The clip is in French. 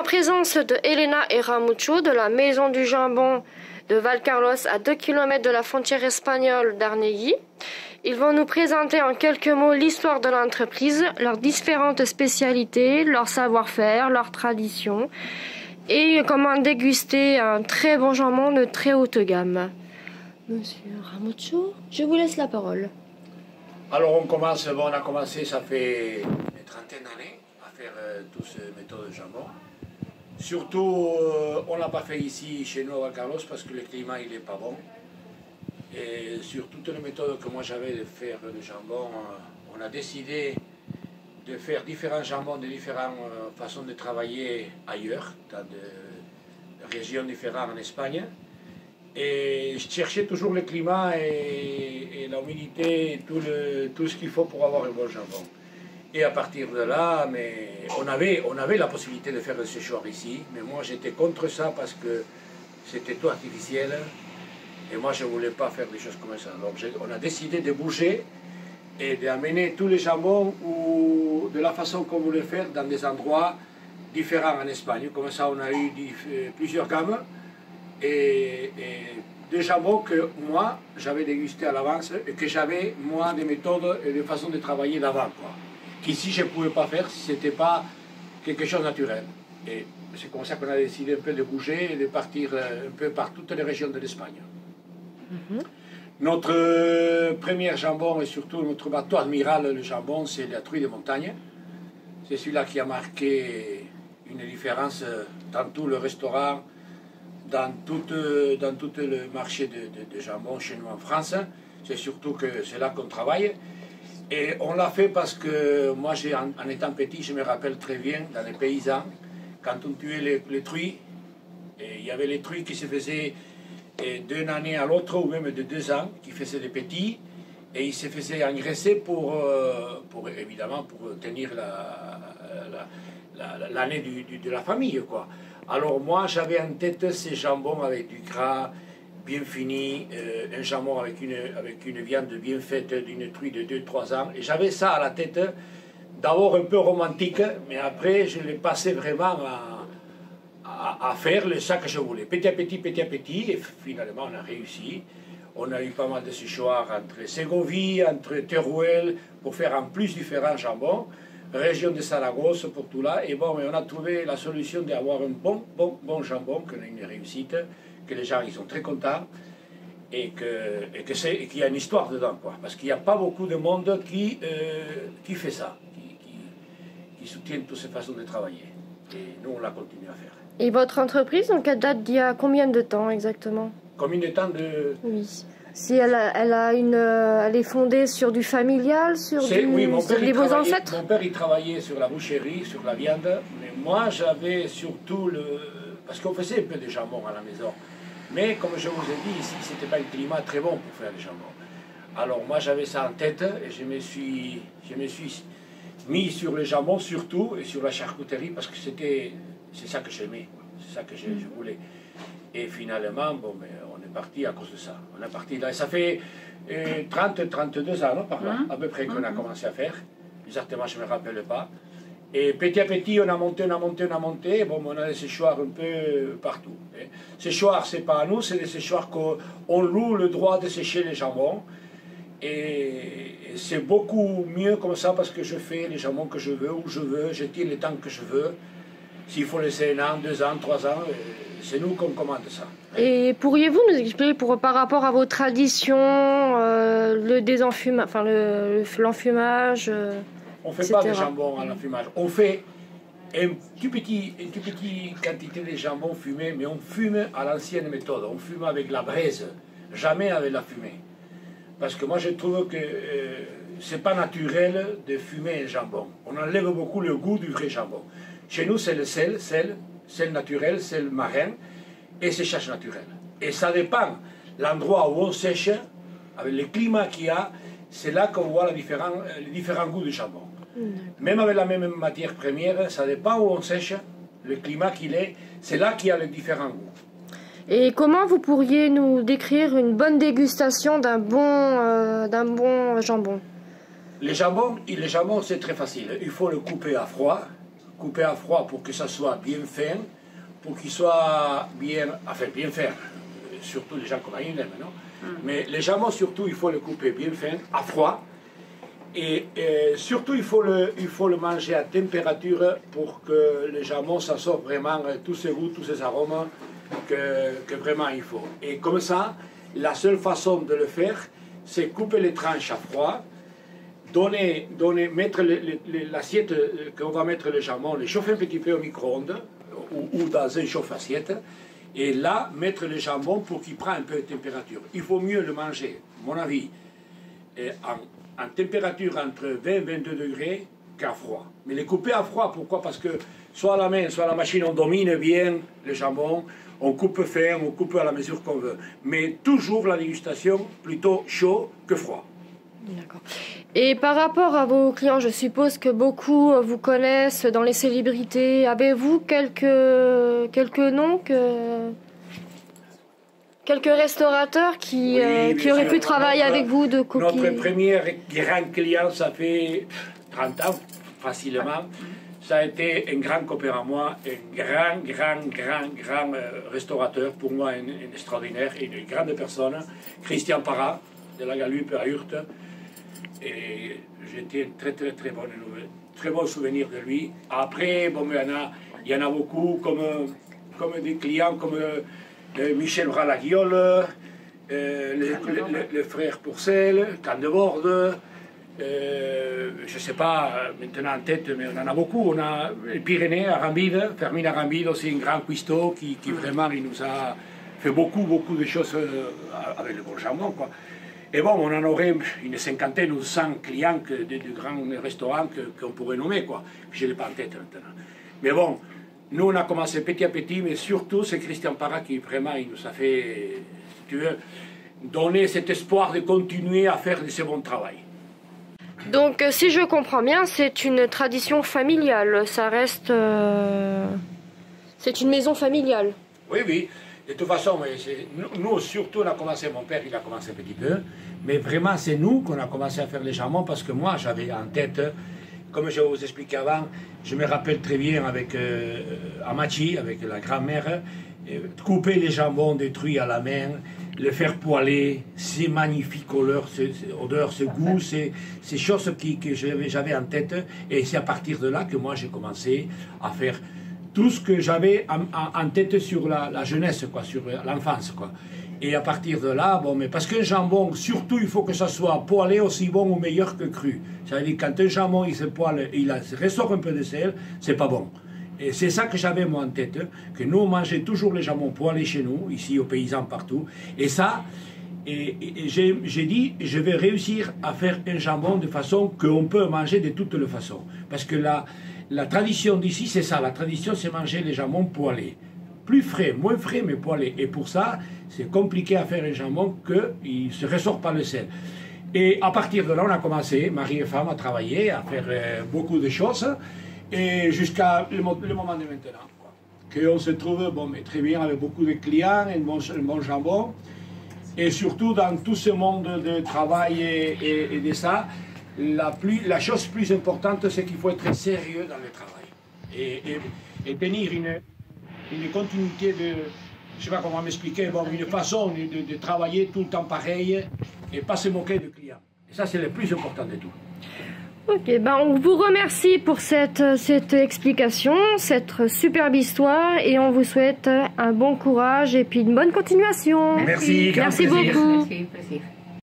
présence de Elena et Ramucho de la Maison du Jambon de Valcarlos à 2 km de la frontière espagnole d'Arnegui. Ils vont nous présenter en quelques mots l'histoire de l'entreprise, leurs différentes spécialités, leur savoir-faire, leurs traditions et comment déguster un très bon jambon de très haute gamme. Monsieur Ramucho, je vous laisse la parole. Alors on a commencé, ça fait une trentaine d'années à faire toutes ces méthodes de jambon. Surtout, on ne l'a pas fait ici chez nous à Valcarlos parce que le climat il n'est pas bon. Et sur toutes les méthodes que moi j'avais de faire le jambon, on a décidé de faire différents jambons de différentes façons de travailler ailleurs, dans des régions différentes en Espagne. Et je cherchais toujours le climat et l'humidité, tout ce qu'il faut pour avoir un bon jambon. Et à partir de là, on avait la possibilité de faire le séchoir ici, mais moi j'étais contre ça parce que c'était tout artificiel et moi je ne voulais pas faire des choses comme ça. Donc on a décidé de bouger et d'amener tous les jambons de la façon qu'on voulait faire dans des endroits différents en Espagne. Comme ça on a eu plusieurs gammes. Et des jambons que moi j'avais dégusté à l'avance et que j'avais moi des méthodes et des façons de travailler d'avant, qu'ici je ne pouvais pas faire si ce n'était pas quelque chose de naturel. Et c'est comme ça qu'on a décidé un peu de bouger et de partir un peu par toutes les régions de l'Espagne. Notre premier jambon et surtout notre bateau admiral, le jambon, c'est la truie de montagne. C'est celui-là qui a marqué une différence dans tout le restaurant, dans tout le marché de jambon chez nous en France. C'est surtout que c'est là qu'on travaille. Et on l'a fait parce que moi, en étant petit, je me rappelle très bien, dans les paysans, quand on tuait les truies, il y avait les truies qui se faisaient d'une année à l'autre, ou même de 2 ans, qui faisaient des petits, et ils se faisaient engraisser pour évidemment, pour tenir l'année de la famille, quoi. Alors moi, j'avais en tête ces jambons avec du gras bien fini, un jambon avec une viande bien faite d'une truie de 2-3 ans. Et j'avais ça à la tête, d'abord un peu romantique, mais après, je l'ai passé vraiment à faire ça que je voulais. Petit à petit, et finalement, on a réussi. On a eu pas mal de séchoirs entre Ségovie, entre Teruel, pour faire en plus différents jambons. Région de Saragosse pour tout là, et bon, on a trouvé la solution d'avoir un bon jambon, qu'on a une réussite, que les gens ils sont très contents, et qu'il y a une histoire dedans, quoi, parce qu'il n'y a pas beaucoup de monde qui fait ça, qui soutient toutes ces façons de travailler, et nous on l'a continué à faire. Et votre entreprise, donc elle date d'il y a combien de temps exactement? Combien de temps de... Oui. Si elle est fondée sur du familial, oui, vos ancêtres? Mon père, il travaillait sur la boucherie, sur la viande, mais moi, j'avais surtout parce qu'on faisait un peu de jambon à la maison. Mais comme je vous ai dit, ici, c'était pas un climat très bon pour faire du jambon. Alors moi, j'avais ça en tête et je me suis mis sur le jambon surtout et sur la charcuterie parce que c'est ça que j'aimais, c'est ça que je voulais. Et finalement, bon, mais on est parti à cause de ça. On est parti là. Ça fait 32 ans, non, par là, à peu près, qu'on a commencé à faire. Exactement, je ne me rappelle pas. Et petit à petit, on a monté. Bon, on a des séchoirs un peu partout. Séchoirs, ce n'est pas à nous, c'est des séchoirs qu'on loue le droit de sécher les jambons. Et c'est beaucoup mieux comme ça parce que je fais les jambons que je veux, où je veux, je tire le temps que je veux. S'il faut laisser 1 an, 2 ans, 3 ans, c'est nous qu'on commande ça. Et pourriez-vous nous expliquer par rapport à vos traditions, le désenfumage, enfin l'enfumage, on ne fait pas de jambon à l'enfumage. On fait une toute petite quantité de jambon fumé, mais on fume à l'ancienne méthode. On fume avec la braise, jamais avec la fumée. Parce que moi je trouve que c'est pas naturel de fumer un jambon. On enlève beaucoup le goût du vrai jambon. Chez nous, c'est le sel naturel, sel marin, et séchage naturel. Et ça dépend, l'endroit où on sèche, avec le climat qu'il y a, c'est là qu'on voit les différents goûts du jambon. Même avec la même matière première, ça dépend où on sèche, le climat qu'il est, c'est là qu'il y a les différents goûts. Et comment vous pourriez nous décrire une bonne dégustation d'un bon jambon? Le jambon, c'est très facile. Il faut le couper à froid, couper à froid pour que ça soit bien fin, pour qu'il soit bien, enfin bien fin, surtout les gens comme ils l'aiment, non? Mais les jambons surtout il faut le couper bien fin, à froid, et surtout il faut le manger à température pour que le jambon ça sorte vraiment tous ces goûts, tous ces arômes que vraiment il faut. Et comme ça, la seule façon de le faire, c'est couper les tranches à froid, mettre l'assiette qu'on va mettre le jambon, le chauffer un petit peu au micro-ondes ou dans un chauffe-assiette, et là, mettre le jambon pour qu'il prenne un peu de température. Il faut mieux le manger, à mon avis, en température entre 20 et 22 degrés qu'à froid. Mais les couper à froid, pourquoi? Parce que soit à la main, soit à la machine, on domine bien le jambon, on coupe fin, on coupe à la mesure qu'on veut. Mais toujours la dégustation plutôt chaud que froid. D'accord. Et par rapport à vos clients, je suppose que beaucoup vous connaissent dans les célébrités. Avez-vous quelques noms, quelques restaurateurs qui auraient pu travailler avec vous de cookies? Notre premier grand client, ça fait 30 ans, facilement. Ça a été un grand copain à moi, un grand restaurateur, pour moi un extraordinaire, une grande personne, Christian Parra, de la Galupe à Hurte. Et j'étais un très bon souvenir de lui. Après, bon, il y en a beaucoup, comme des clients comme Michel Ralaguiole, le frère Pourcel, Candeborde, je ne sais pas maintenant en tête, mais on en a beaucoup. On a les Pyrénées, Arambide, Fermine Arambide, aussi un grand cuistot qui vraiment il nous a fait beaucoup de choses avec le bon jambon, quoi. Et bon, on en aurait une cinquantaine ou 100 clients de grands restaurants qu'on pourrait nommer, quoi. Je ne l'ai pas en tête maintenant. Mais bon, nous on a commencé petit à petit, mais surtout c'est Christian Parra qui vraiment il nous a fait, si tu veux, donner cet espoir de continuer à faire de ce bon travail. Donc si je comprends bien, c'est une tradition familiale, ça reste... c'est une maison familiale. Oui. De toute façon, nous surtout, on a commencé, mon père il a commencé un petit peu, mais vraiment c'est nous qu'on a commencé à faire les jambons parce que moi j'avais en tête, comme je vous expliquais avant, je me rappelle très bien avec Amachi, avec la grand-mère, couper les jambons détruits à la main, le faire poêler, ces magnifiques odeurs, ce goût, ces choses que j'avais en tête, et c'est à partir de là que moi j'ai commencé à faire tout ce que j'avais en tête sur la jeunesse, quoi, sur l'enfance, quoi. Et à partir de là, bon, mais parce qu'un jambon, surtout, il faut que ça soit poêlé aussi bon ou meilleur que cru. Ça veut dire que quand un jambon, il se poêle, il ressort un peu de sel, c'est pas bon. Et c'est ça que j'avais moi en tête, que nous, on mangeait toujours les jambons poêlés chez nous, ici aux paysans partout. Et ça, j'ai dit, je vais réussir à faire un jambon de façon qu'on peut manger de toutes les façons. Parce que la tradition d'ici, c'est ça. La tradition, c'est manger les jambons poêlés. Plus frais, moins frais, mais poêlés. Et pour ça, c'est compliqué à faire un jambon qu'il ne se ressort pas le sel. Et à partir de là, on a commencé, mari et femme, à travailler, à faire beaucoup de choses. Et jusqu'à le moment de maintenant. Qu'on se trouve mais très bien avec beaucoup de clients, un bon jambon. Et surtout, dans tout ce monde de travail et de ça, la chose plus importante, c'est qu'il faut être sérieux dans le travail et tenir une continuité de, je ne sais pas comment m'expliquer, bon, une façon de travailler tout le temps pareil et pas se moquer du client. Et ça, c'est le plus important de tout. Ok, ben on vous remercie pour cette explication, cette superbe histoire, et on vous souhaite un bon courage et puis une bonne continuation. Merci beaucoup. Merci.